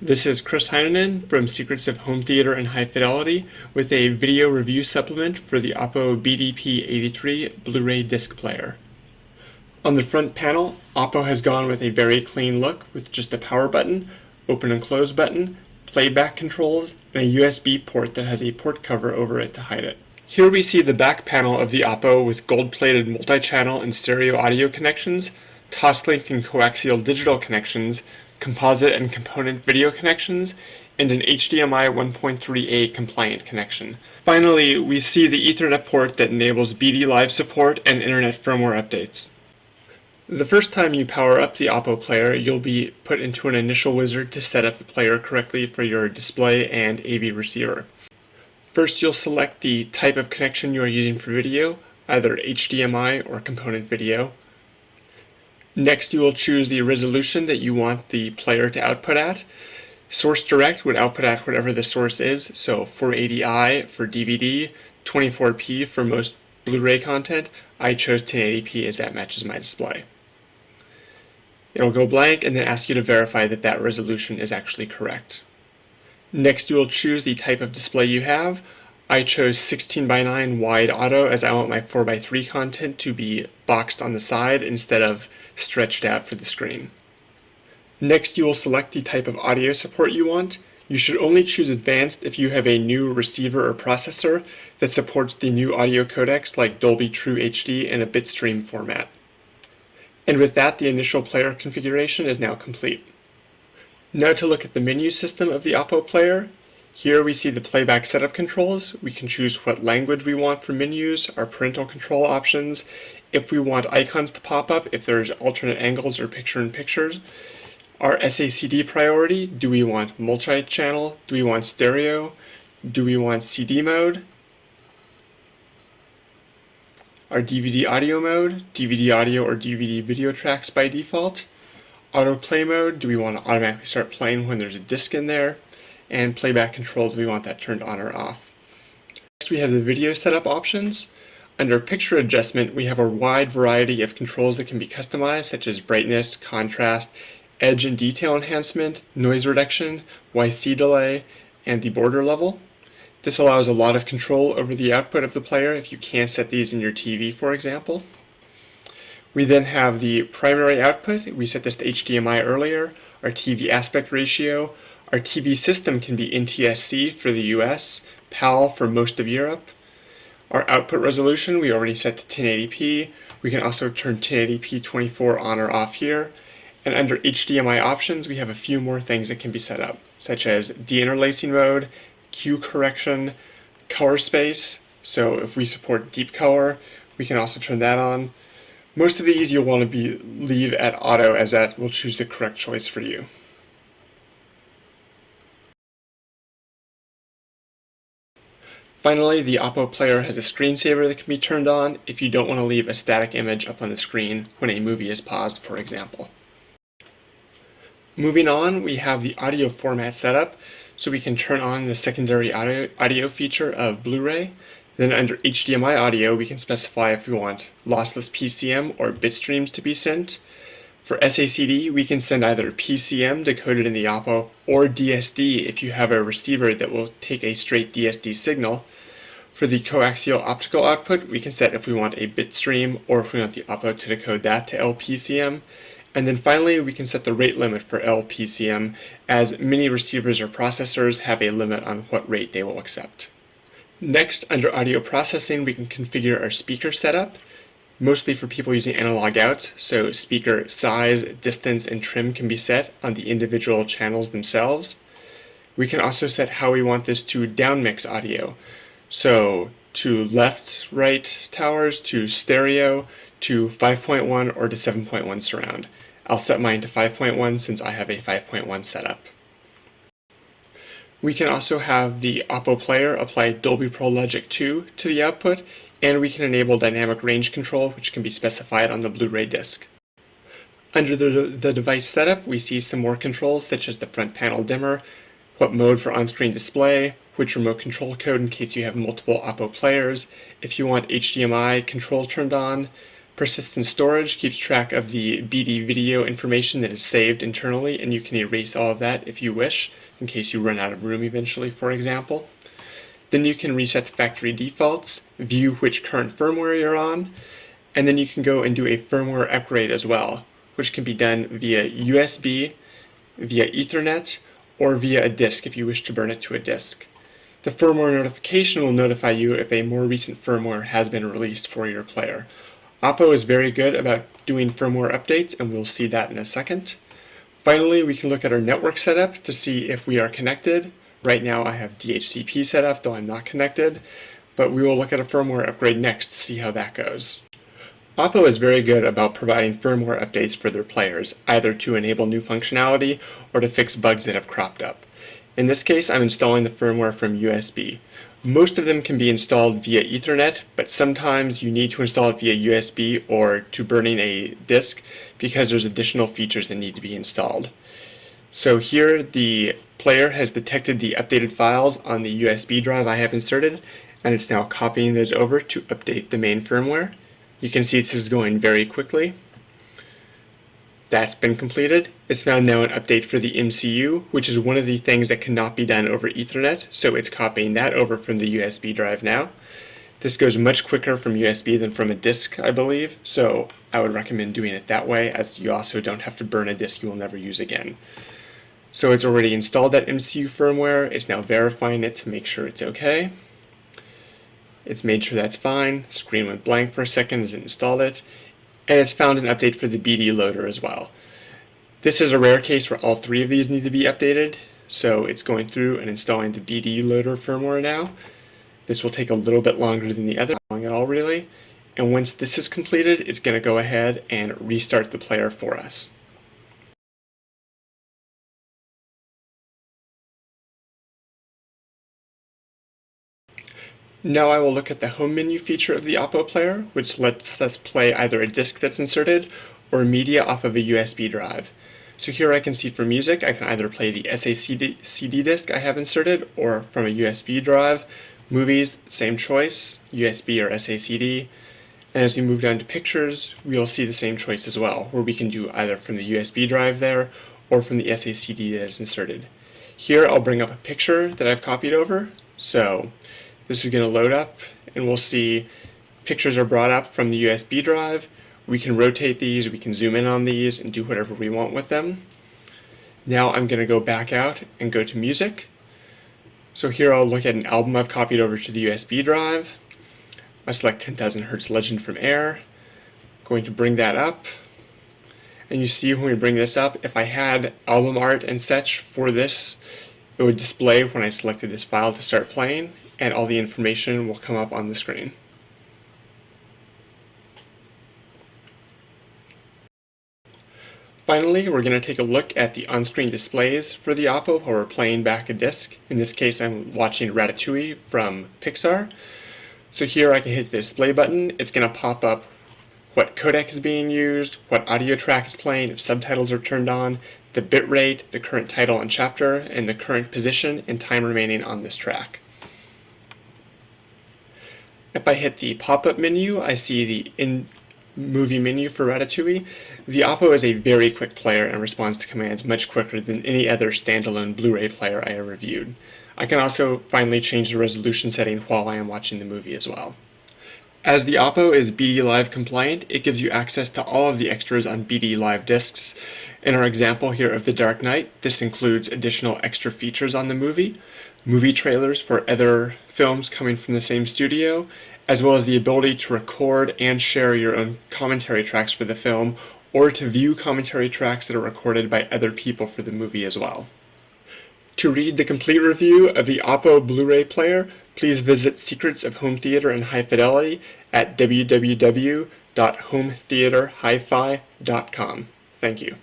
This is Chris Heinonen from Secrets of Home Theater and High Fidelity with a video review supplement for the Oppo BDP-83 Blu-ray disc player. On the front panel, Oppo has gone with a very clean look with just a power button, open and close button, playback controls, and a USB port that has a port cover over it to hide it. Here we see the back panel of the Oppo with gold-plated multi-channel and stereo audio connections, Toslink and coaxial digital connections, composite and component video connections, and an HDMI 1.3a compliant connection. Finally, we see the Ethernet port that enables BD Live support and internet firmware updates. The first time you power up the Oppo player, you'll be put into an initial wizard to set up the player correctly for your display and AV receiver. First, you'll select the type of connection you are using for video, either HDMI or component video. Next, you will choose the resolution that you want the player to output at. Source Direct would output at whatever the source is, so 480i for DVD, 24p for most Blu-ray content. I chose 1080p as that matches my display. It'll go blank and then ask you to verify that that resolution is actually correct. Next, you will choose the type of display you have. I chose 16:9 wide auto as I want my 4:3 content to be boxed on the side instead of stretched out for the screen. Next, you will select the type of audio support you want. You should only choose advanced if you have a new receiver or processor that supports the new audio codecs like Dolby True HD and a bitstream format. And with that, the initial player configuration is now complete. Now to look at the menu system of the Oppo player. Here we see the playback setup controls. We can choose what language we want for menus, our parental control options, if we want icons to pop up, if there's alternate angles or picture-in-pictures, our SACD priority, do we want multi-channel, do we want stereo, do we want CD mode, our DVD audio mode, DVD audio or DVD video tracks by default, autoplay mode, do we want to automatically start playing when there's a disc in there, and playback control, do we want that turned on or off. Next we have the video setup options. Under picture adjustment, we have a wide variety of controls that can be customized, such as brightness, contrast, edge and detail enhancement, noise reduction, YC delay, and the border level. This allows a lot of control over the output of the player if you can't set these in your TV, for example. We then have the primary output. We set this to HDMI earlier, our TV aspect ratio. Our TV system can be NTSC for the US, PAL for most of Europe. Our output resolution we already set to 1080p. We can also turn 1080p 24 on or off here. And under HDMI options, we have a few more things that can be set up, such as deinterlacing mode, Q correction, color space. So if we support deep color, we can also turn that on. Most of these you'll want to leave at auto, as that will choose the correct choice for you. Finally, the Oppo player has a screensaver that can be turned on if you don't want to leave a static image up on the screen when a movie is paused, for example. Moving on, we have the audio format set up, so we can turn on the secondary audio feature of Blu-ray. Then under HDMI audio, we can specify if we want lossless PCM or bit streams to be sent. For SACD, we can send either PCM decoded in the Oppo or DSD if you have a receiver that will take a straight DSD signal. For the coaxial optical output, we can set if we want a bit stream or if we want the Oppo to decode that to LPCM. And then finally, we can set the rate limit for LPCM, as many receivers or processors have a limit on what rate they will accept. Next, under audio processing, we can configure our speaker setup, mostly for people using analog outs, so speaker size, distance, and trim can be set on the individual channels themselves. We can also set how we want this to downmix audio, so to left, right towers, to stereo, to 5.1, or to 7.1 surround. I'll set mine to 5.1 since I have a 5.1 setup. We can also have the Oppo player apply Dolby Pro Logic 2 to the output, and we can enable dynamic range control, which can be specified on the Blu-ray disc. Under the device setup, we see some more controls, such as the front panel dimmer, what mode for on-screen display, which remote control code in case you have multiple Oppo players, if you want HDMI control turned on, Persistent storage keeps track of the BD video information that is saved internally, and you can erase all of that if you wish, in case you run out of room eventually, for example. Then you can reset the factory defaults, view which current firmware you're on, and then you can go and do a firmware upgrade as well, which can be done via USB, via Ethernet, or via a disk if you wish to burn it to a disk. The firmware notification will notify you if a more recent firmware has been released for your player. Oppo is very good about doing firmware updates, and we'll see that in a second. Finally, we can look at our network setup to see if we are connected. Right now I have DHCP set up, though I'm not connected, but we will look at a firmware upgrade next to see how that goes. Oppo is very good about providing firmware updates for their players, either to enable new functionality or to fix bugs that have cropped up. In this case, I'm installing the firmware from USB. Most of them can be installed via Ethernet, but sometimes you need to install it via USB or to burning a disk because there's additional features that need to be installed. So here the player has detected the updated files on the USB drive I have inserted, and it's now copying those over to update the main firmware. You can see this is going very quickly. That's been completed. It's now an update for the MCU, which is one of the things that cannot be done over Ethernet, so it's copying that over from the USB drive now. This goes much quicker from USB than from a disk, I believe, so I would recommend doing it that way, as you also don't have to burn a disk you will never use again. So it's already installed that MCU firmware. It's now verifying it to make sure it's okay. It's made sure that's fine. The screen went blank for a second as it installed it. And it's found an update for the BD loader as well. This is a rare case where all three of these need to be updated, so it's going through and installing the BD loader firmware now. This will take a little bit longer than the other, not long at all really. And once this is completed, it's going to go ahead and restart the player for us. Now I will look at the home menu feature of the Oppo player, which lets us play either a disc that's inserted or media off of a USB drive. So here I can see for music, I can either play the SACD disc I have inserted or from a USB drive. Movies, same choice, USB or SACD. And as we move down to pictures, we'll see the same choice as well, where we can do either from the USB drive there or from the SACD that is inserted. Here I'll bring up a picture that I've copied over. So this is going to load up, and we'll see pictures are brought up from the USB drive. We can rotate these, we can zoom in on these, and do whatever we want with them. Now I'm going to go back out and go to music. So here I'll look at an album I've copied over to the USB drive. I select 10,000 Hertz Legend from Air. I'm going to bring that up. And you see when we bring this up, if I had album art and such for this, it would display when I selected this file to start playing, and all the information will come up on the screen. Finally, we're going to take a look at the on-screen displays for the Oppo while we're playing back a disc. In this case, I'm watching Ratatouille from Pixar. So here I can hit the display button. It's going to pop up what codec is being used, what audio track is playing, if subtitles are turned on, the bit rate, the current title and chapter, and the current position and time remaining on this track. If I hit the pop-up menu, I see the in-movie menu for Ratatouille. The Oppo is a very quick player and responds to commands much quicker than any other standalone Blu-ray player I ever viewed. I can also finally change the resolution setting while I am watching the movie as well. As the Oppo is BD Live compliant, it gives you access to all of the extras on BD Live discs. In our example here of The Dark Knight, this includes additional extra features on the movie trailers for other films coming from the same studio, as well as the ability to record and share your own commentary tracks for the film, or to view commentary tracks that are recorded by other people for the movie as well. To read the complete review of the Oppo Blu-ray player, please visit Secrets of Home Theater and High Fidelity at www.hometheaterhifi.com. Thank you.